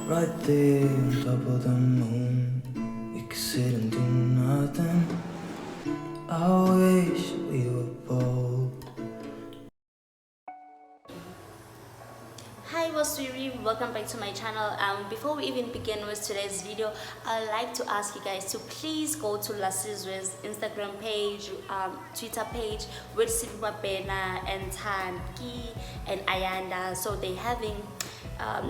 right there on top of the moon. We could sit and do nothing. I wish we were bold. Hi, swerrie, welcome back to my channel. Before we even begin with today's video, I'd like to ask you guys to please go to Lasizwe's Instagram page, Twitter page with Sidwabena and Tanki and Ayanda. So they're having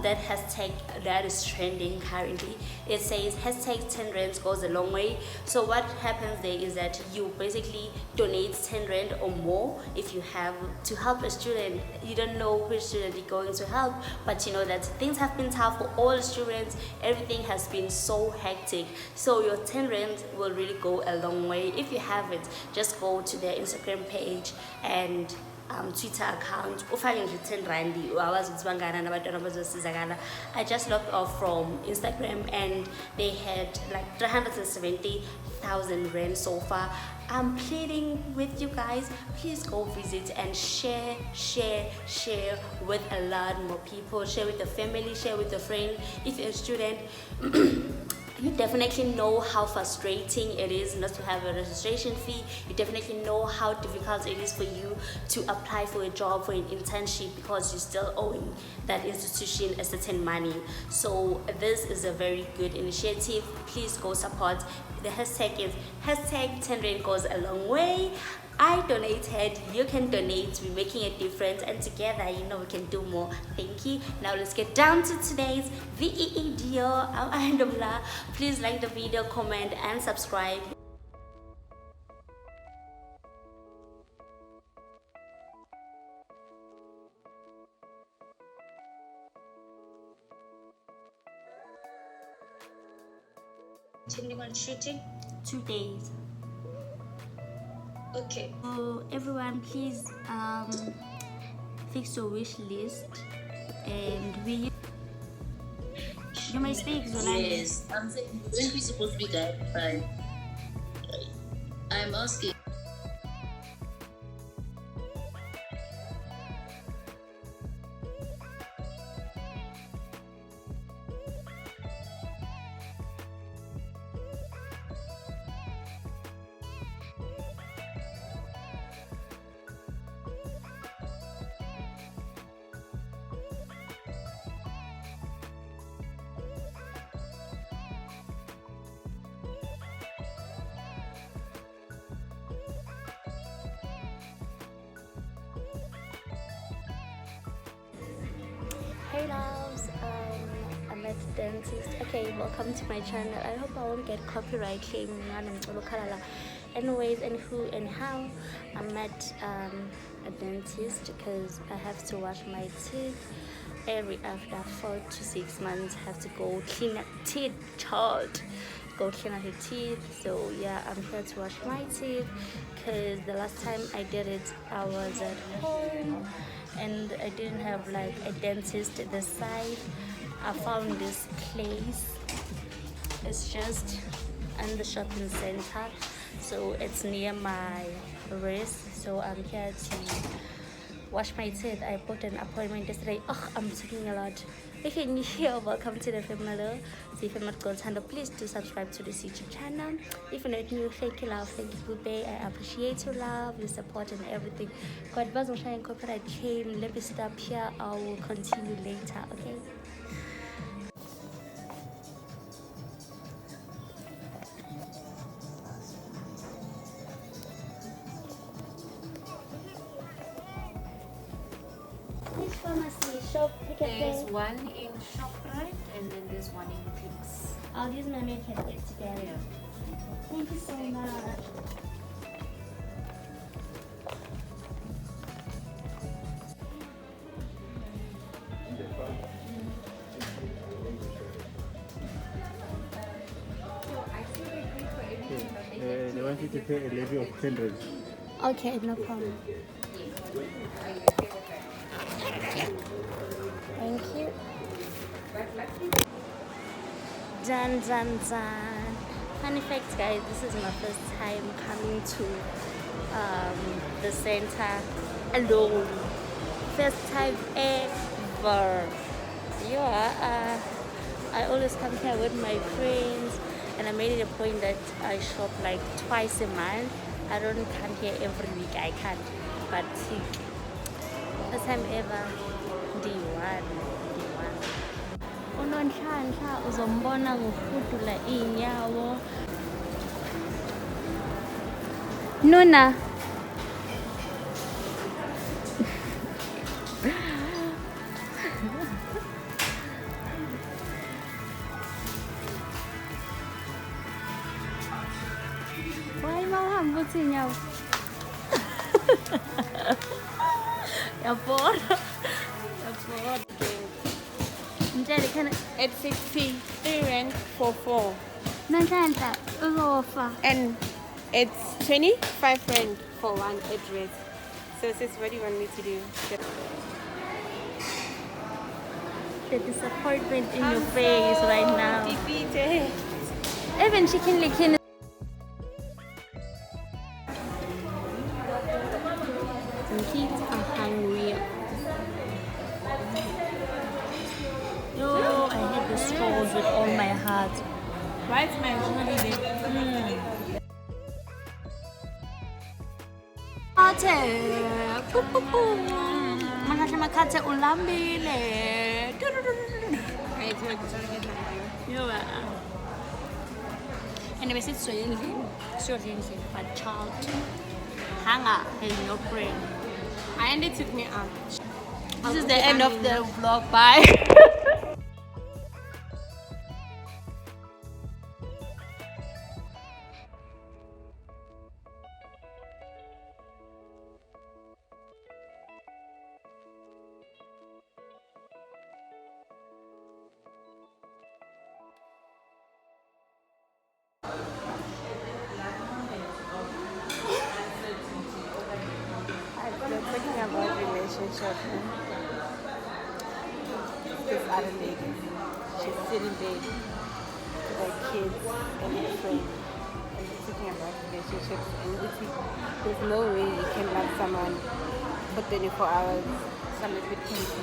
that hashtag that is trending currently. It says hashtag 10 rands goes a long way. So what happens there is that you basically donate 10 rand or more if you have to help a student. You don't know which student you're going to help, but you know that things have been tough for all students. Everything has been so hectic, so your 10 rand will really go a long way. If you have it, just go to their Instagram page and Twitter account. I just logged off from Instagram and they had like 370,000 rand so far. I'm pleading with you guys, please go visit and share with a lot more people. Share with the family, share with a friend. If you're a student, you definitely know how frustrating it is not to have a registration fee. You definitely know how difficult it is for you to apply for a job, for an internship, because you're still owing that institution a certain money. So this is a very good initiative. Please go support. The hashtag is hashtag 10 rand goes a long way. I donated, you can donate. We're making a difference, and together, you know, we can do more. Thank you. Now let's get down to today's video. Please like the video, comment and subscribe. Shooting 2 days. Okay. So everyone, please fix your wish list, and you may speak. Yes, I'm saying when we supposed to be guided. I'm asking. Hey loves, I'm at the dentist. Okay, welcome to my channel. I hope I won't get copyright claim. Anyways, and who and how, I'm at a dentist because I have to wash my teeth every after 4 to 6 months. I have to go clean up teeth, child. Go clean out your teeth. So yeah, I'm here to wash my teeth because the last time I did it, I was at home and I didn't have like a dentist at the side. I found this place. It's just in the shopping center, so it's near my wrist. So I'm here to wash my teeth. I booked an appointment yesterday. Oh, I'm talking a lot. If you're new here, welcome to the family. So if you're not going to please do subscribe to this YouTube channel. If you're not new, thank you, love. Thank you, goodbye. I appreciate your love, your support, and everything. God bless you. Trying copyright claim. Let me stop here. I will continue later. Okay. Which pharmacy shop? There's one in ShopRite and then there's one in Clicks. I'll use my makeup together. Yeah. Thank you so much. They want you to pay a levy of 10 rand. Okay, no problem. Thank you. Done. Funny fact, guys, this is my first time coming to the center alone. First time ever. Yeah, always come here with my friends, and I made it a point that I shop like twice a month. I don't come here every week. I can't. But first time ever, D1. Unonhlanhla uzombona ngokufudula iy'nyawo. Nuna. Why mawahamba uthi inyawo? Yabona. Mtshele khona At 60, 3 rand for 4. Nonhlanhla uzofa. And it's 25 rand for one address. So sis, what do you want me to do? The disappointment in your face right now. Defeated. Even chicken licking. Some kids are hungry. No, I hate the straws with all my heart. Right, man, surely Makhathe ulambile. Anyway, it's but child hunger has no brain. And it took me out. This is the end of the vlog. Bye. We're talking about relationship. This other lady, she's sitting there with her kids and her friend. And we're talking about relationships. And there's no way you can love someone for 24 hours. Some of it can be.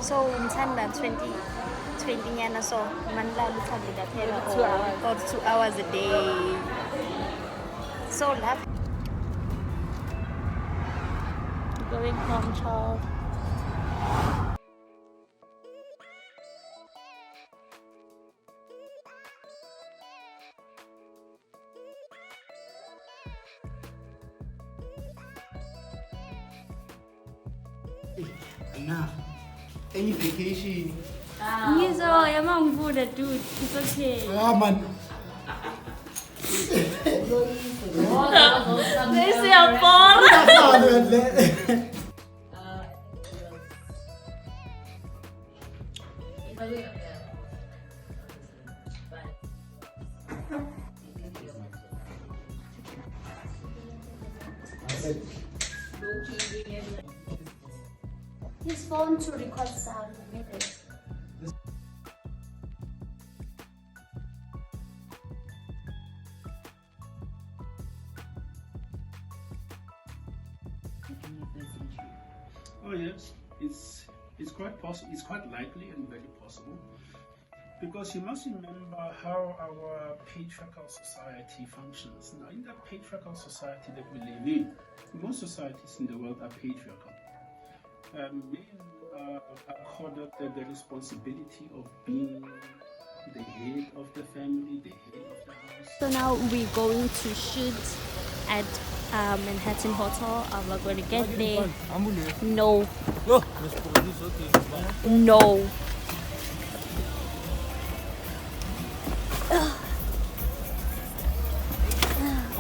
So in time that 20 years so manla Maybe 2 hours. or 2 hours a day. So love. Going home, child. Enough. Any vacation? Ngizo yamangivula dude. It's okay. Ah, man. They say I'm bored. His phone to record sound. Oh yes, it's quite possible. It's quite likely and very possible, because you must remember how our patriarchal society functions. Now, in that patriarchal society that we live in, most societies in the world are patriarchal. Men are accorded the responsibility of being the head of the family, the head of the house. So now we're going to shoot at Manhattan Hotel. We're going to get there. No. No.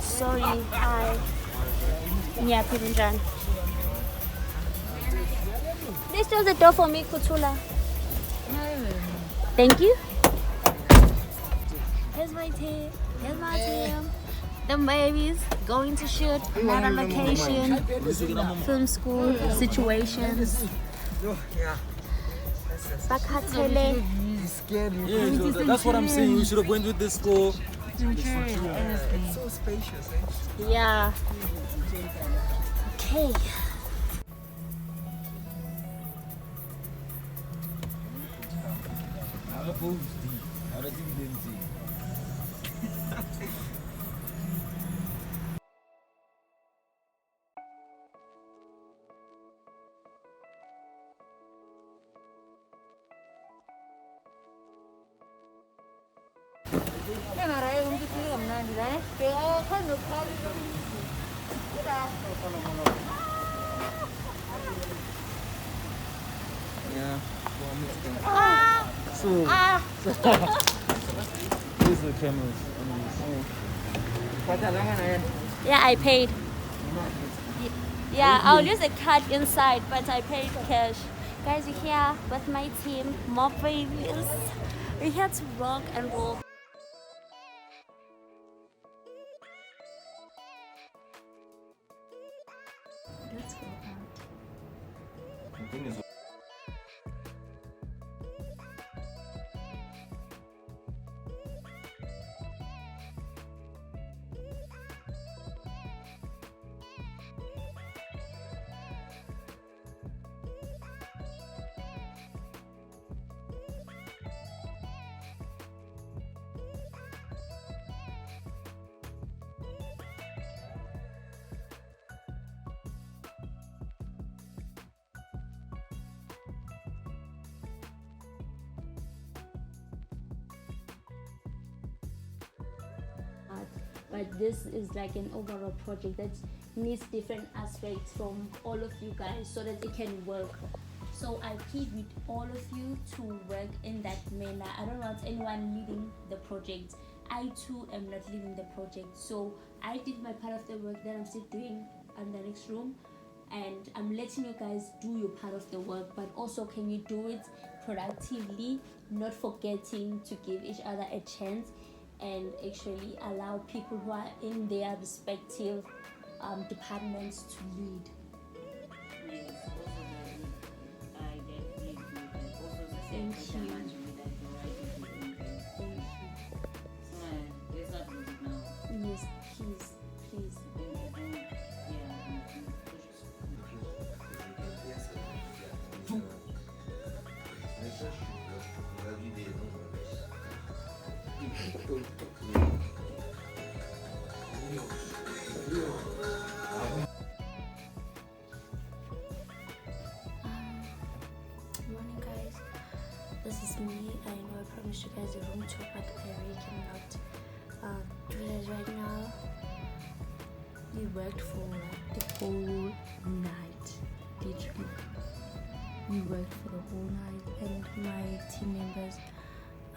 Sorry. Hi. Yeah, Pirinjan. Please close the door for me, Kutula. Thank you. Here's my team. Here's my team. The babies going to shoot another location, film school situations. Bakatele. Yeah, that's what I'm saying. We should have went with this school. It's so spacious, eh? Yeah. Okay. exposed. I don't think you didn't see. Yeah. So, these are the cameras. Yeah, I paid. Yeah, I'll use a card inside, but I paid cash. Guys, we're here with my team, more babies. We're here to rock and roll. Let's go out. But this is like an overall project that needs different aspects from all of you guys so that it can work. So I plead with all of you to work in that manner. I don't want anyone leading the project. I too am not leading the project. So I did my part of the work that I'm still doing in the next room, and I'm letting you guys do your part of the work, but also can you do it productively, not forgetting to give each other a chance, and actually allow people who are in their respective departments to lead. Yes, also I definitely agree. Also, Thank you. Thank you. So let's not lose it now. Yes, please, please. Morning guys, this is me. I know I promised you guys a room tour, but I really cannot do that right now. We worked for like the whole night, literally. We worked for the whole night, and my team members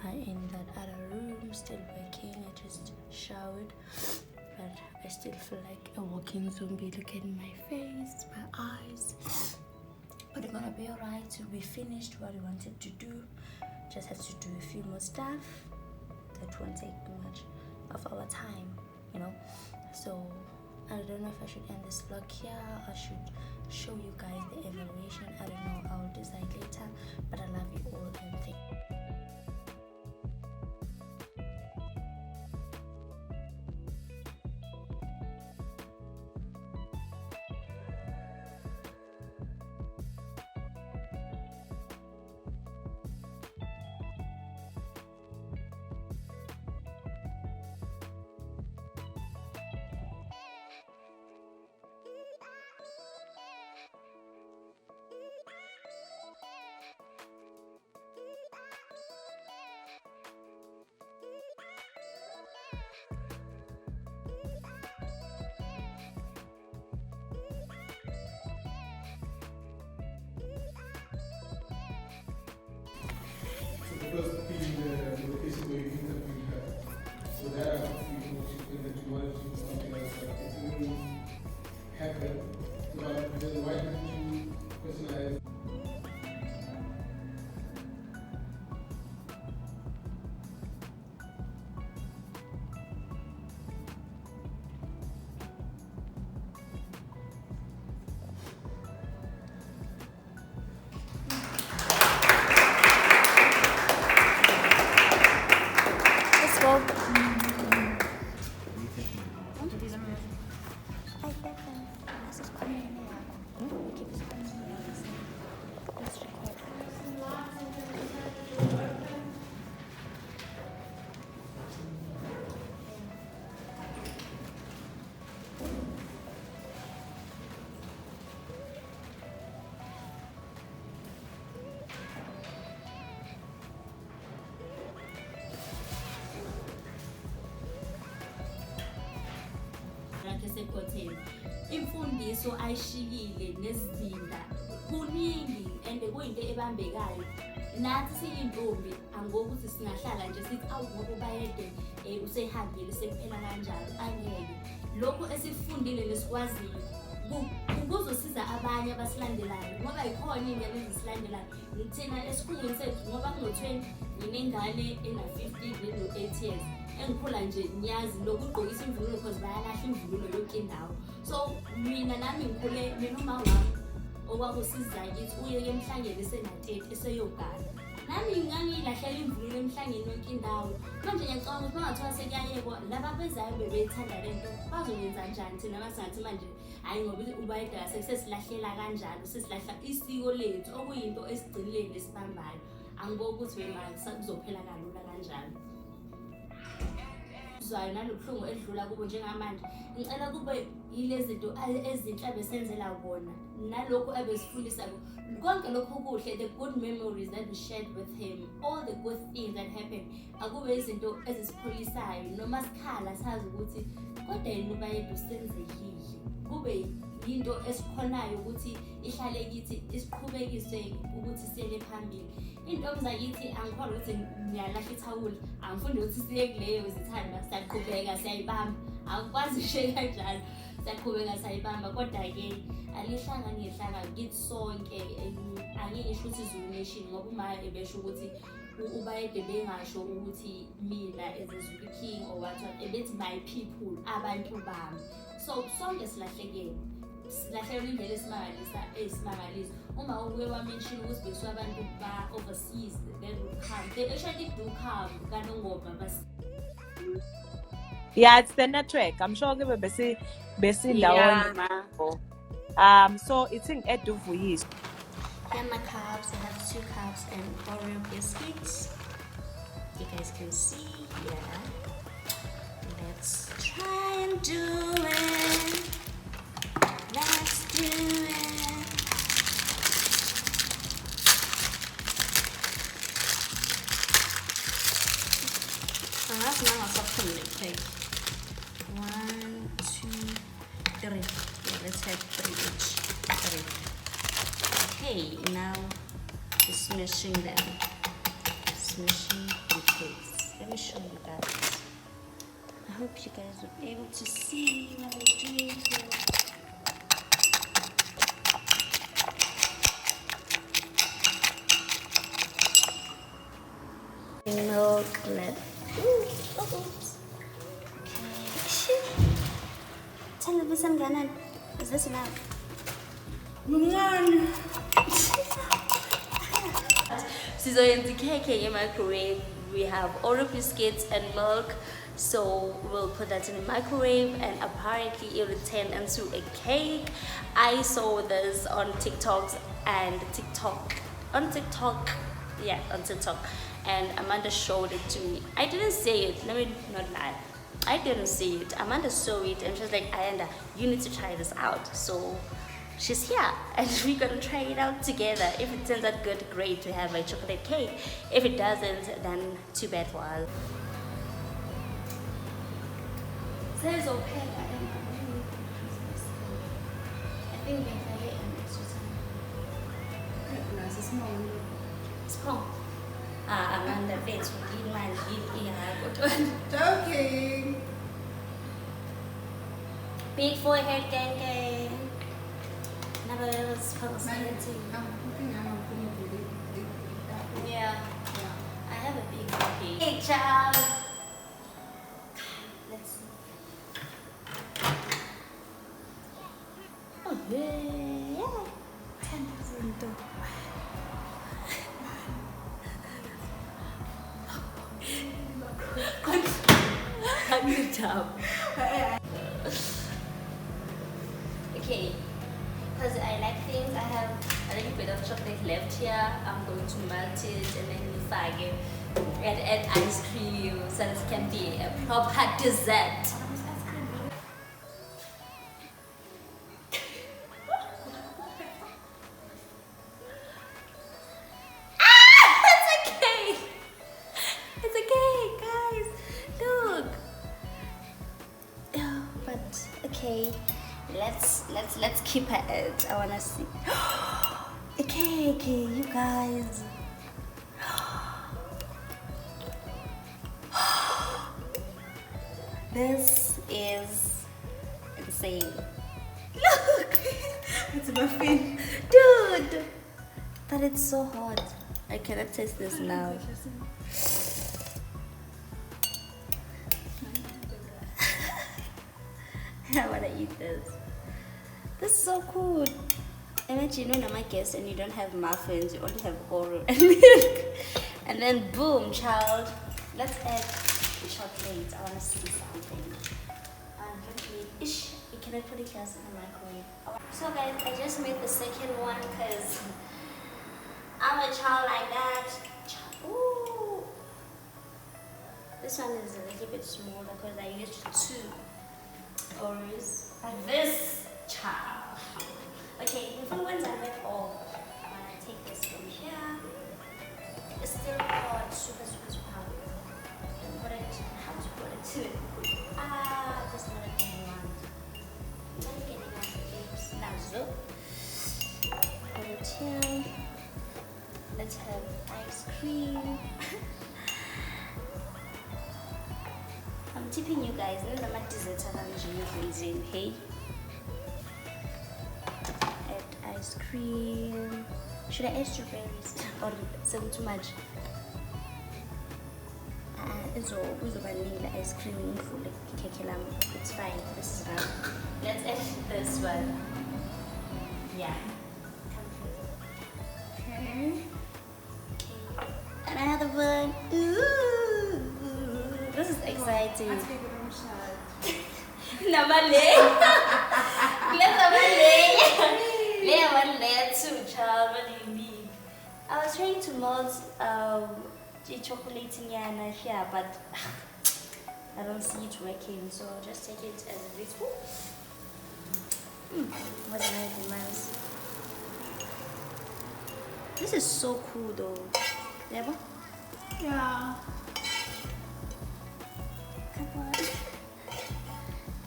are in that other room still working. I just showered, but I still feel like a walking zombie. Look at my face, my eyes. But we're gonna be alright. We finished what we wanted to do. Just have to do a few more stuff that won't take much of our time, you know. So I don't know if I should end this vlog here or should show you guys the evaluation. I don't know, I'll decide later, but I love you all and thank you. The first thing, the location where you interviewed her. So that I think you that you wanted to do something else, but it didn't happen. So then why didn't you personalize? Let's go. imfundiso ayishiyile nezizinda kuningi and kuyinto ebambekayo. Nathi siyintombi angokuthi singahlala nje sithi awugogo bayede usehambile sekuphela kanjalo, angeke. Lokho esikufundile nesikwaziyo kuzosiza abanye abasilandelayo ngoba ikhona iy'ngane ezisilandelayo. Thina esikhungweni sethu ngoba kuno-20 nginengane ena-15 neno-8 years engikhula nje ngiyazi lokugqokisa imvunulo because bayalahla imvunulo yonke indawo. So mina nami ngikhule mina uma wami okwakusizayo ukuthi uye emhlangeni esena-30 eseyogana. Nami ngangiyilahlela imvunulo emhlangeni yonke indawo. Manje ngiyacabanga ukuthi bangathiwa sekuyayekwa laba bezayo bebeyithanda le nto bazoyenza njani thina masingathi manje hayi ngoba ubayedala sesilahlela kanjalo, sesilahla isiko lethu okuyinto esigcinile nesibambayo. Angiboni ukuthi wemali kuzophela kalula kanjalo. Uzwayo nalobuhlungu edlula kubo njengamanje ngicela kube yilezi zinto ezinhle abesenzela kona nalokhu abesifundisa konke lokho kuhle, the good memories that we shared with him, all the good things that happened. Akube izinto ezisipholisayo noma sikhala sazi ukuthi kodwa yena ubayedwa usenzekile, kube yinto esikhonayo ukuthi ihlale kithi isiqhubekise ukuthi siyele phambili. Intombi zakithi angikholwa ukuthi ngiyalahla ithawula, angifundi ukuthi siye kuleyo zithanda siyaqhubeka siyayibamba, akukwazi ushiye kanjalo, siyaqhubeka siyayibamba. Kodwa-ke alihlanga ngehlanga kithi sonke, angeke ngisho ukuthi Zulu Nation ngoba uma ebesho ukuthi ubayede bengasho ukuthi mina as a Zulu King or what, ebethi my people, abantu bami. So sonke silahlekele, silahlekelwe indlela esimangalisa. Uma uke wamention ukuthi bekuse abantu ba-overseas, they would come. They actually do come, kanongoma bas. Yeah, it's the network. I'm sure we besi so it's in Eduvuyis. Here are my cups. I have 2 cups and Oreo biscuits. You guys can see, yeah. Let's try and do it. Let's do it. That's not something like 1, 2, 3. Yeah, let's have 3 each. 3. Okay, now smashing them. Smashing the cakes. Let me show you guys. I hope you guys will be able to see what I'm doing here. Milk, oops. Okay. Tell me some Ghana. Is this enough? Sizoyenza cake in microwave. We have Oreo biscuits and milk, so we'll put that in the microwave and apparently it will turn into a cake. I saw this on TikTok, and Amanda showed it to me. I didn't say it, let me not lie. I didn't see it. Amanda saw it and she was like, Ayanda, you need to try this out. So she's here and we're gonna try it out together. If it turns out good, great, to have a chocolate cake. If it doesn't, then too bad for us. So it's okay. I think we can try it an extra time. No, it's small. Small. Amanda face will eat mine, Joking. Big forehead, gang. Never supposed to. Yeah. I have a big forehead. Hey, child. Let's see. Oh, yeah. 10,000. Good job. Okay, because I like things, I have a little bit of chocolate left here. I'm going to melt it and then add ice cream so it can be a proper dessert. let's keep it. I wanna see. Okay, you guys. This is insane. Look! It's my fin. Dude! But it's so hot. I cannot taste this now. I wanna eat this. This is so cool. Imagine when I'm a guest and you don't have muffins, you only have Oreo and milk. And then boom, child. Let's add chocolate. I wanna see something. Ish, you cannot put it in the microwave. So guys, I just made the second one because I'm a child like that. Ooh. This one is a little bit smaller because I used 2 Oreos. Like this, child. Okay, the fun ones I made all. I'm gonna take this from here. It's still hot, super hot. And put it, how to put it to it. Just not a thing one. I'm getting out the lips. Now, so put it here. Let's have ice cream. I'm tipping you guys. I'm not dessert. Hey. Add ice cream. Should I add strawberries or some too much? It's all vanilla ice cream in full. It's fine. This is fine. Let's add this one. Yeah. Okay. Another one. Ooh, this is exciting. Layer 2, child. What do you mean? I was trying to melt the chocolate in here, but I don't see it working, so I'll just take it as it is. What's my demands? This is so cool though. Never? Yeah. Come on.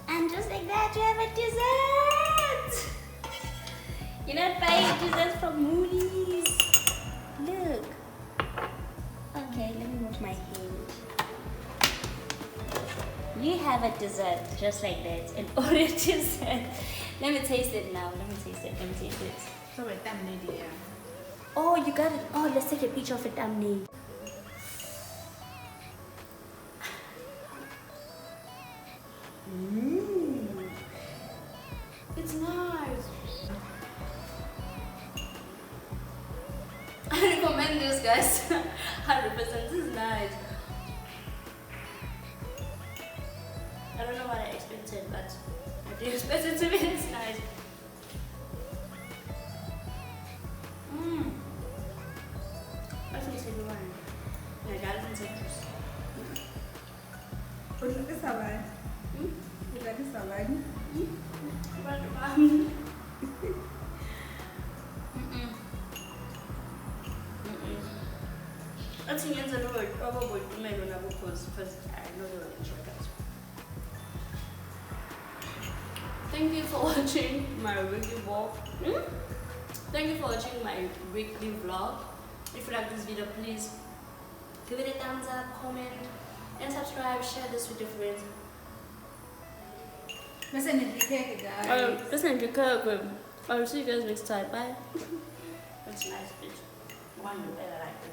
And just like that, you have a dessert. You're not buying dessert from Moody's. Look. Okay, let me move my hand. You have a dessert just like that, an Oreo dessert. Let me taste it now. Let me taste it. So wait, I'm ready. Oh, you got it. Oh, let's take a picture of it, thumbnail. It's nice. I recommend this, guys. 100%. This is nice. I don't know what I expected, but I didn't expect it to be this nice. I think it's a good one. My dad didn't take juice. What is this salad? Is that the salad? I think it's a little probably because I know they will enjoy that. Thank you for watching my weekly vlog. Thank you for watching my weekly vlog. If you like this video, please give it a thumbs up, comment, and subscribe. Share this with your friends. Listen to the guys. Listen to the I'll see you guys next time. Bye. That's nice, bitch. One you better like it.